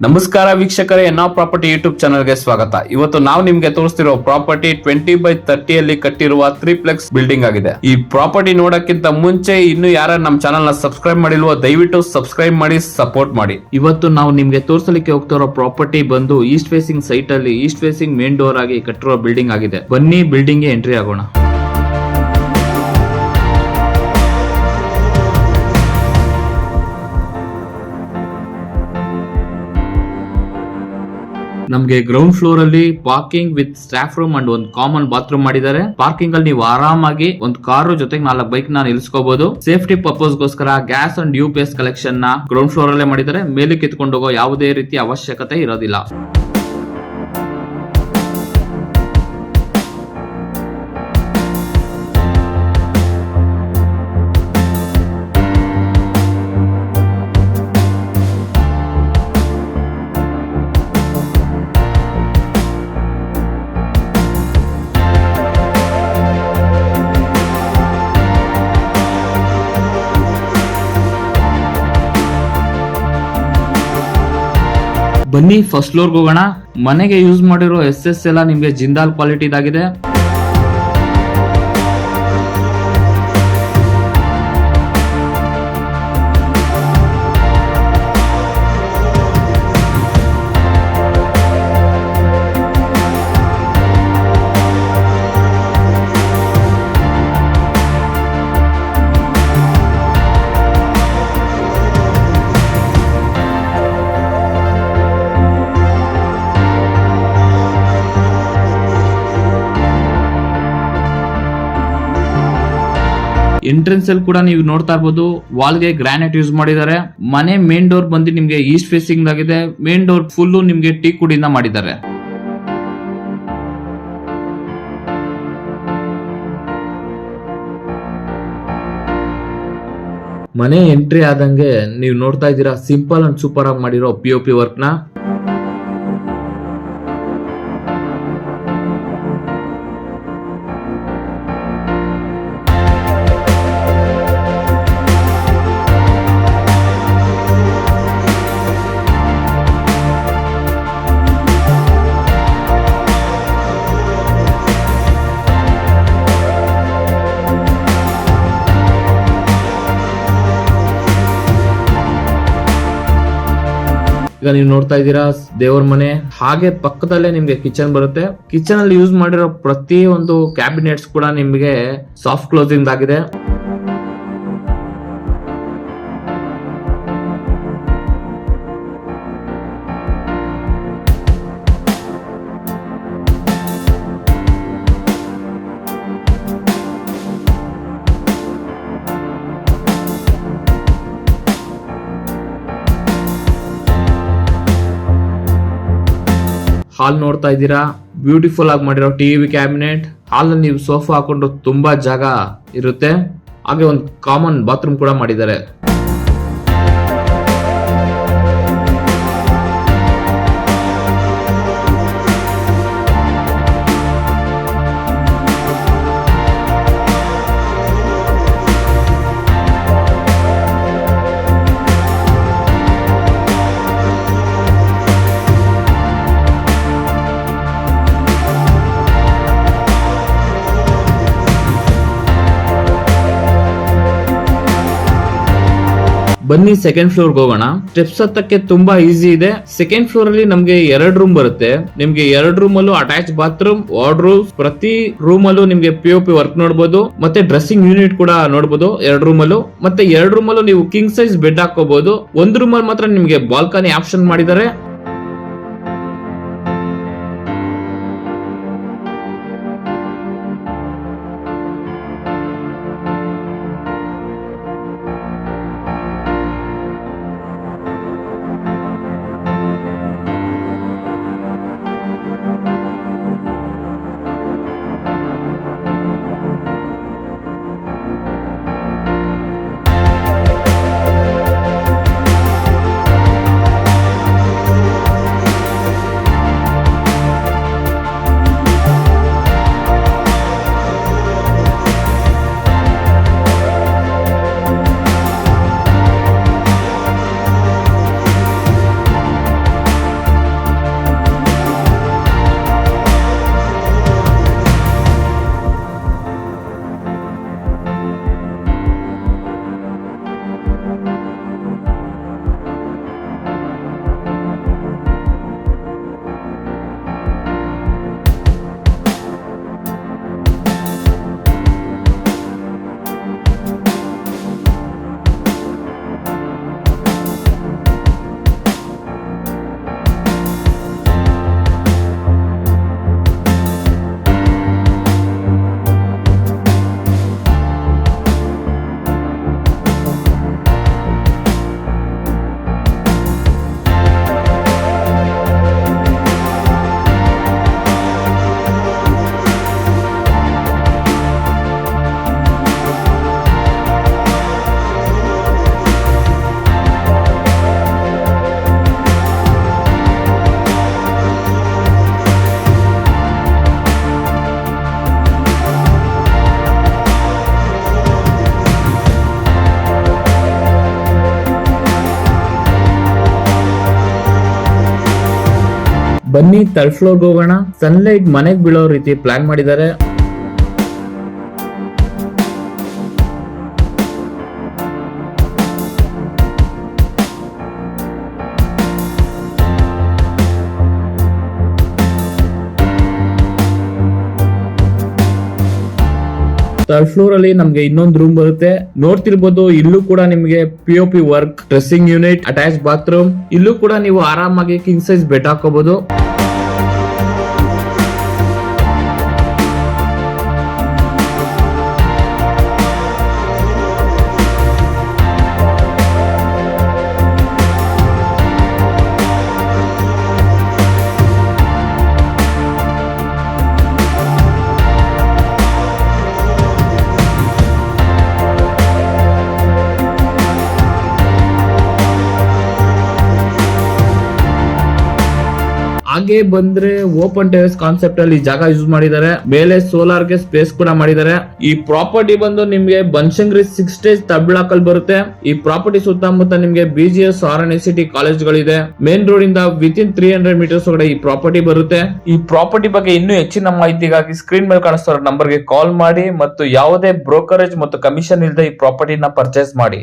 ನಮಸ್ಕಾರ ವೀಕ್ಷಕರೇ, N R property YouTube ಚಾನಲ್ಗೆ ಸ್ವಾಗತ. ಇವತ್ತು ನಾವು ನಿಮ್ಗೆ ತೋರಿಸ್ತಿರೋ ಪ್ರಾಪರ್ಟಿ 20/30 ಅಲ್ಲಿ ಕಟ್ಟಿರುವ 3 ಬಿಲ್ಡಿಂಗ್ ಆಗಿದೆ. ಈ ಪ್ರಾಪರ್ಟಿ ನೋಡಕ್ಕಿಂತ ಮುಂಚೆ ಇನ್ನು ಯಾರು ನಮ್ಮ ಚಾನಲ್ ನ ಸಬ್ಸ್ಕ್ರೈಬ್ ಮಾಡಿಲ್ವೋ ದಯವಿಟ್ಟು ಸಬ್ಸ್ಕ್ರೈಬ್ ಮಾಡಿ, ಸಪೋರ್ಟ್ ಮಾಡಿ. ಇವತ್ತು ನಾವು ನಿಮ್ಗೆ ತೋರಿಸಲಿಕ್ಕೆ ಹೋಗ್ತಿರೋ ಪ್ರಾಪರ್ಟಿ ಬಂದು ಈಸ್ಟ್ ಫೇಸಿಂಗ್ ಸೈಟ್ ಅಲ್ಲಿ ಈಸ್ಟ್ ಫೇಸಿಂಗ್ ಮೇನ್ ಡೋರ್ ಆಗಿ ಕಟ್ಟಿರುವ ಬಿಲ್ಡಿಂಗ್ ಆಗಿದೆ. ಬನ್ನಿ ಬಿಲ್ಡಿಂಗ್ ಗೆ ಎಂಟ್ರಿ ಆಗೋಣ. ನಮ್ಗೆ ಗ್ರೌಂಡ್ ಫ್ಲೋರ್ ಅಲ್ಲಿ parking with staff room and ಒಂದು ಕಾಮನ್ ಬಾತ್ರೂಮ್ ಮಾಡಿದ್ದಾರೆ. ಪಾರ್ಕಿಂಗ್ ಅಲ್ಲಿ ನೀವು ಆರಾಮಾಗಿ ಒಂದು ಕಾರು ಜೊತೆಗೆ 4 ಬೈಕ್ ನ ನಿಲ್ಸ್ಕೋಬಹುದು. ಸೇಫ್ಟಿ ಪರ್ಪಸ್ ಗೋಸ್ಕರ ಗ್ಯಾಸ್ ಅಂಡ್ UPS ಕಲೆಕ್ಷನ್ ನ ಗ್ರೌಂಡ್ ಫ್ಲೋರ್ ಅಲ್ಲೇ ಮಾಡಿದ್ದಾರೆ. ಮೇಲೆ ಕಿತ್ಕೊಂಡು ಹೋಗೋ ಯಾವುದೇ ರೀತಿ ಅವಶ್ಯಕತೆ ಇರೋದಿಲ್ಲ. ಬನ್ನಿ ಫಸ್ಟ್ ಫ್ಲೋರ್ ಹೋಗೋಣ. ಮನೆಗೆ ಯೂಸ್ ಮಾಡಿರೋ SS ಎಲ್ಲ ನಿಮ್ಗೆ ಜಿಂದಾಲ್ ಕ್ವಾಲಿಟಿ ಇದಾಗಿದೆ. ಎಂಟ್ರೆನ್ಸ್ ಅಲ್ಲಿ ಕೂಡ ನೀವು ನೋಡ್ತಾ ಇರಬಹುದು, ವಾಲ್ ಗೆ ಗ್ರಾನೈಟ್ ಯೂಸ್ ಮಾಡಿದ್ದಾರೆ. ಮನೆ ಮೇನ್ ಡೋರ್ ಬಂದು ನಿಮ್ಗೆ ಈಸ್ಟ್ ಫೇಸಿಂಗ್ ಆಗಿದೆ. ಮೇನ್ ಡೋರ್ ಫುಲ್ ನಿಮ್ಗೆ ಟೀಕ್ ಕುಡಿಂದ ಮಾಡಿದ್ದಾರೆ. ಮನೆ ಎಂಟ್ರಿ ಆದಂಗೆ ನೀವು ನೋಡ್ತಾ ಇದ್ದೀರಾ, ಸಿಂಪಲ್ ಅಂಡ್ ಸೂಪರ್ ಆಗಿ ಮಾಡಿರೋ POP ವರ್ಕ್ ನ. ಈಗ ನೀವು ನೋಡ್ತಾ ಇದ್ದೀರಾ ದೇವರ ಮನೆ. ಹಾಗೆ ಪಕ್ಕದಲ್ಲೇ ನಿಮ್ಗೆ ಕಿಚನ್ ಬರುತ್ತೆ. ಕಿಚನ್ ಅಲ್ಲಿ ಯೂಸ್ ಮಾಡಿರೋ ಪ್ರತಿ ಒಂದು ಕ್ಯಾಬಿನೆಟ್ಸ್ ಕೂಡ ನಿಮ್ಗೆ ಸಾಫ್ಟ್ ಕ್ಲೋಸಿಂಗ್ ಆಗಿದೆ. ಹಾಲ್ ನೋಡ್ತಾ ಇದ್ದೀರಾ, ಬ್ಯೂಟಿಫುಲ್ ಆಗಿ ಮಾಡಿರೋ TV ಕ್ಯಾಬಿನೆಟ್. ಹಾಲ್ ಅಲ್ಲಿ ನೀವು ಸೋಫಾ ಹಾಕೊಂಡು ತುಂಬಾ ಜಾಗ ಇರುತ್ತೆ. ಹಾಗೆ ಒಂದು ಕಾಮನ್ ಬಾತ್ರೂಮ್ ಕೂಡ ಮಾಡಿದ್ದಾರೆ. ಬನ್ನಿ ಸೆಕೆಂಡ್ ಫ್ಲೋರ್ ಹೋಗೋಣ. ಸ್ಟೆಪ್ಸ್ ಹತ್ತಕ್ಕೆ ತುಂಬಾ ಈಸಿ ಇದೆ. ಸೆಕೆಂಡ್ ಫ್ಲೋರ್ ಅಲ್ಲಿ ನಮ್ಗೆ 2 ರೂಮ್ ಬರುತ್ತೆ. ನಿಮ್ಗೆ 2 ರೂಮ್ ಅಲ್ಲೂ ಅಟ್ಯಾಚ್ ಬಾತ್ರೂಮ್, ವಾರ್ಡ್ರೋಬ್, ಪ್ರತಿ ರೂಮ್ ಅಲ್ಲೂ ನಿಮ್ಗೆ POP ವರ್ಕ್ ನೋಡಬಹುದು. ಮತ್ತೆ ಡ್ರೆಸ್ಸಿಂಗ್ ಯೂನಿಟ್ ಕೂಡ ನೋಡಬಹುದು 2 ರೂಮ್ ಅಲ್ಲೂ. ಮತ್ತೆ 2 ರೂಮ್ ಅಲ್ಲೂ ನೀವು ಕಿಂಗ್ ಸೈಜ್ ಬೆಡ್ ಹಾಕೋಬಹುದು. ಒಂದು ರೂಮ್ ಅಲ್ಲಿ ಮಾತ್ರ ನಿಮ್ಗೆ ಬಾಲ್ಕನಿ ಆಪ್ಷನ್ ಮಾಡಿದ್ದಾರೆ. ಬನ್ನಿ ಥರ್ಡ್ ಫ್ಲೋರ್ಗೆ ಹೋಗೋಣ. ಸನ್ಲೈಟ್ ಮನೆಗ್ ಬೀಳೋ ರೀತಿ ಪ್ಲಾನ್ ಮಾಡಿದ್ದಾರೆ. ಥರ್ಡ್ ಫ್ಲೋರ್ ಅಲ್ಲಿ ನಮ್ಗೆ ಇನ್ನೊಂದು ರೂಮ್ ಬರುತ್ತೆ. ನೋಡ್ತಿರ್ಬೋದು, ಇಲ್ಲೂ ಕೂಡ ನಿಮ್ಗೆ POP work, dressing unit, attach bathroom. ಇಲ್ಲೂ ಕೂಡ ನೀವು ಆರಾಮಾಗಿ ಕಿಂಗ್ ಸೈಜ್ ಬೆಡ್ ಹಾಕೋಬಹುದು. ಹಾಗೆ ಬಂದ್ರೆ ಓಪನ್ ಟೆರೆಸ್ ಕಾನ್ಸೆಪ್ಟ್ ಅಲ್ಲಿ ಜಾಗ ಯೂಸ್ ಮಾಡಿದ್ದಾರೆ. ಮೇಲೆ ಸೋಲಾರ್ ಗೆ ಸ್ಪೇಸ್ ಕೂಡ ಮಾಡಿದ್ದಾರೆ. ಈ ಪ್ರಾಪರ್ಟಿ ಬಂದು ನಿಮ್ಗೆ ಬನಶಂಕರಿ 6 ಸ್ಟೇಜ್ ತಬ್ಲಾಕಲ್ ಬರುತ್ತೆ. ಈ ಪ್ರಾಪರ್ಟಿ ಸುತ್ತಮುತ್ತ ನಿಮ್ಗೆ BGS RNICT ಕಾಲೇಜ್ಗಳಿದೆ. ಮೇನ್ ರೋಡ್ ಇಂದ ವಿತಿನ್ 300 ಮೀಟರ್ಸ್ ಒಳಗಡೆ ಈ ಪ್ರಾಪರ್ಟಿ ಬರುತ್ತೆ. ಈ ಪ್ರಾಪರ್ಟಿ ಬಗ್ಗೆ ಇನ್ನೂ ಹೆಚ್ಚಿನ ಮಾಹಿತಿಗಾಗಿ ಸ್ಕ್ರೀನ್ ಮೇಲೆ ಕಾಣಿಸ್ತಿರೋ ನಂಬರ್ಗೆ ಕಾಲ್ ಮಾಡಿ ಮತ್ತು ಯಾವುದೇ ಬ್ರೋಕರೇಜ್ ಮತ್ತು ಕಮಿಷನ್ ಇಲ್ಲದೆ ಈ ಪ್ರಾಪರ್ಟಿನ ಪರ್ಚೇಸ್ ಮಾಡಿ.